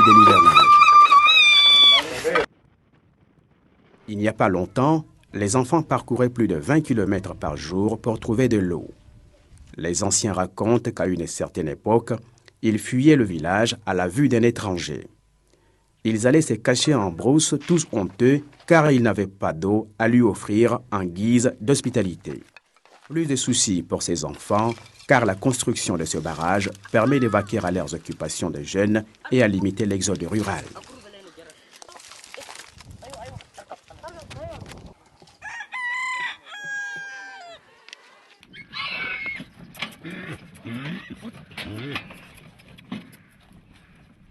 de l'hivernage. Il n'y a pas longtemps, les enfants parcouraient plus de 20 km par jour pour trouver de l'eau. Les anciens racontent qu'à une certaine époque, ils fuyaient le village à la vue d'un étranger. Ils allaient se cacher en brousse, tous honteux, car ils n'avaient pas d'eau à lui offrir en guise d'hospitalité. Plus de soucis pour ces enfants, car la construction de ce barrage permet de vaquer à leurs occupations de jeunes et à limiter l'exode rural.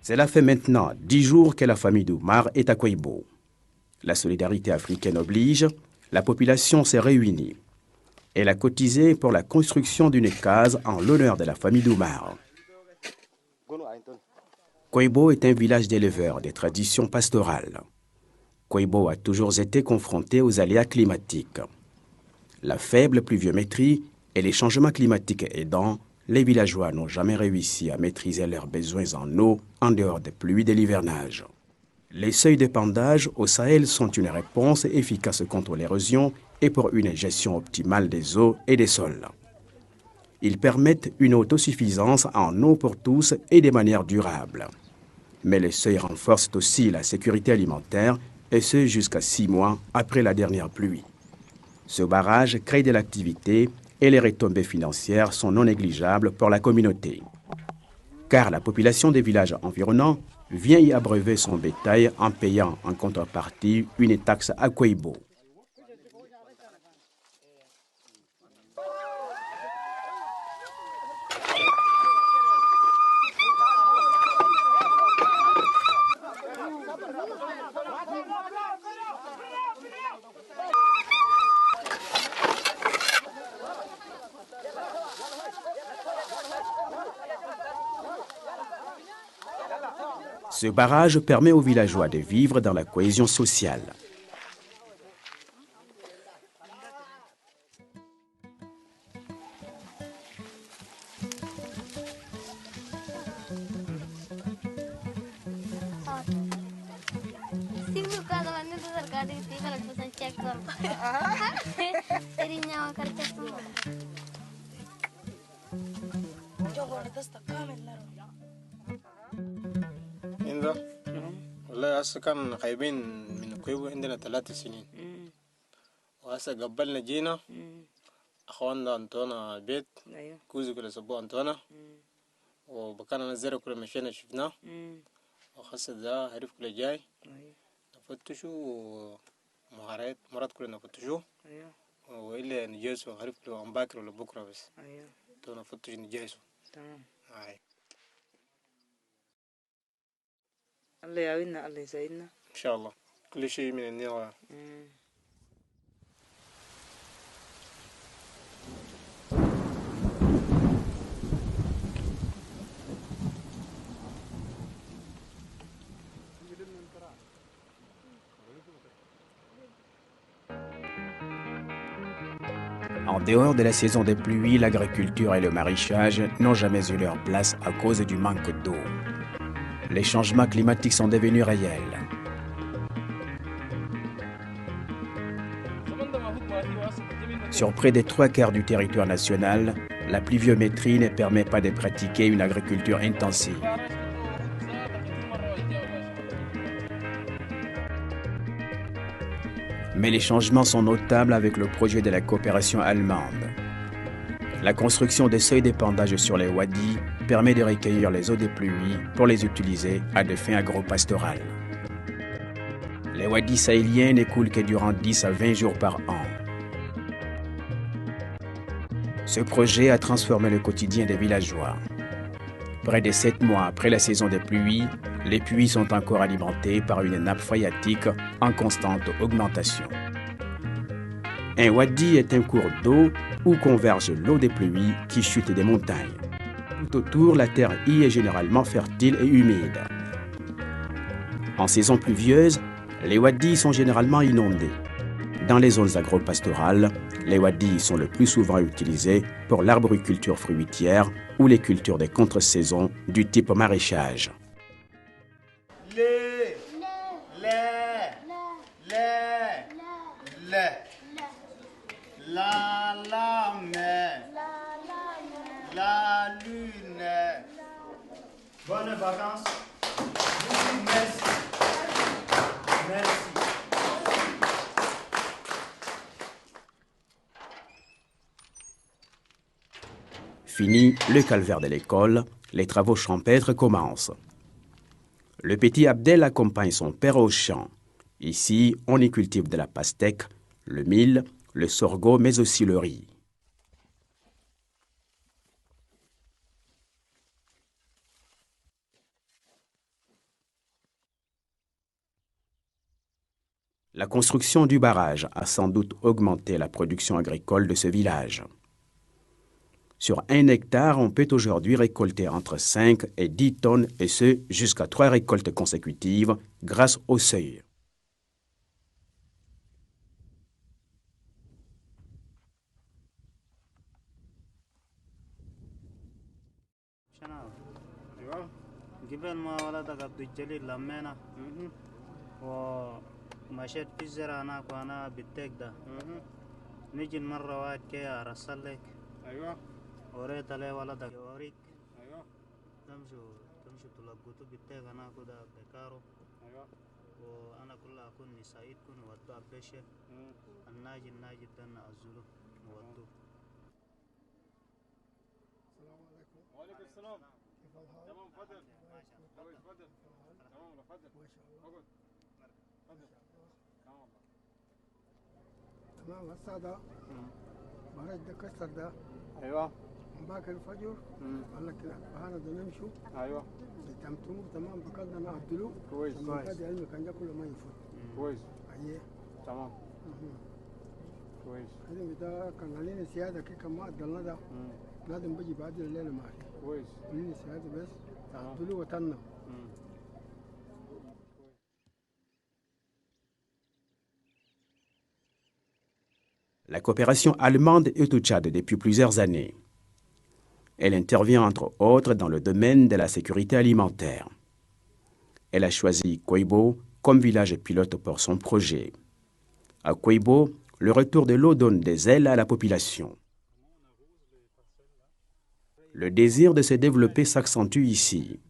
Cela fait maintenant 10 jours que la famille d'Oumar est à Koueibo. La solidarité africaine oblige, la population s'est réunie. Elle a cotisé pour la construction d'une case en l'honneur de la famille d'Oumar. Koueibo est un village d'éleveurs des traditions pastorales. Koueibo a toujours été confronté aux aléas climatiques. La faible pluviométrie et les changements climatiques aidant, les villageois n'ont jamais réussi à maîtriser leurs besoins en eau en dehors des pluies de l'hivernage. Les seuils d'épandage au Sahel sont une réponse efficace contre l'érosion et pour une gestion optimale des eaux et des sols. Ils permettent une autosuffisance en eau pour tous et de manière durable. Mais les seuils renforcent aussi la sécurité alimentaire, et ce jusqu'à 6 mois après la dernière pluie. Ce barrage crée de l'activité et les retombées financières sont non négligeables pour la communauté. Car la population des villages environnants vient y abreuver son bétail en payant en contrepartie une taxe à Koueibo. Ce barrage permet aux villageois de vivre dans la cohésion sociale. والله هسه كان خايبين من كويبو عندنا 3 سنين وهسه قبلنا جينا اخواننا انتونا البيت كوزي كل اسبوع انتونا وبكان نزرع كل مشينا شفناه وخاصة ده عرف كل جاي نفتشوا مهارات مرات كلنا نفتشوا وإلا نجيسوا عرف كل عم باكر ولا بكرة بس تو نفتش نجيسوا تمام الله يعاوننا الله يساعدنا إن شاء الله كل شيء من النية. En dehors de la saison des pluies, l'agriculture et le maraîchage n'ont jamais eu leur place à cause du manque d'eau. Les changements climatiques sont devenus réels. Sur près des 3/4 du territoire national, la pluviométrie ne permet pas de pratiquer une agriculture intensive. Mais les changements sont notables avec le projet de la coopération allemande. La construction des seuils d'épandage sur les wadis permet de recueillir les eaux des pluies pour les utiliser à des fins agro-pastorales. Les wadis sahéliens ne coulent que durant 10 à 20 jours par an. Ce projet a transformé le quotidien des villageois. Près de 7 mois après la saison des pluies, les puits sont encore alimentés par une nappe phréatique en constante augmentation. Un wadi est un cours d'eau où converge l'eau des pluies qui chute des montagnes. Tout autour, la terre y est généralement fertile et humide. En saison pluvieuse, les wadis sont généralement inondés. Dans les zones agro-pastorales, les wadis sont le plus souvent utilisés pour l'arboriculture fruitière ou les cultures des contre-saisons du type maraîchage. Le. La mer. La lune. Bonnes vacances. Merci. Merci. Fini le calvaire de l'école, les travaux champêtres commencent. Le petit Abdel accompagne son père au champ. Ici, on y cultive de la pastèque, le mil, le sorgho, mais aussi le riz. La construction du barrage a sans doute augmenté la production agricole de ce village. Sur 1 hectare, on peut aujourd'hui récolter entre 5 et 10 tonnes, et ce, jusqu'à 3 récoltes consécutives grâce au seuil. قبل ما ولدك عبد الجليل لمينا ومشيت في الزرع هناك وانا بالتيك ده نجي مرة واحد كي ارسل لك ايوه وريت عليه ولدك يوريك ايوه تمشوا تلقطوا بالتيك هناك ده بكارو ايوه وانا كلها اكون نسايد كون ودوا بشيء الناجي ده نعزله ودوه. السلام عليكم. وعليكم السلام. كيف الحال؟ تمام تفضل. كويس تفضل. تمام تفضل. ما شاء الله. اقعد. تفضل. تمام والله. تمام هسه ده بهرج ده كسر ده. ايوه. باكر الفجر قال لك هذا ده نمشوا. ايوه. تمتموا تمام بكذا انا عبدلو. كويس كويس. هذا علمي كان جا كله ما يفوت. كويس. ايوه. تمام. كويس. هذا ده كان علينا سياده كي كان ما ادلنا ده. لازم بيجي بعد الليل معي. كويس. علينا سياده بس. عبدلو وطننا. La coopération allemande est au Tchad depuis plusieurs années. Elle intervient entre autres dans le domaine de la sécurité alimentaire. Elle a choisi Koueibo comme village pilote pour son projet. À Koueibo, le retour de l'eau donne des ailes à la population. Le désir de se développer s'accentue ici.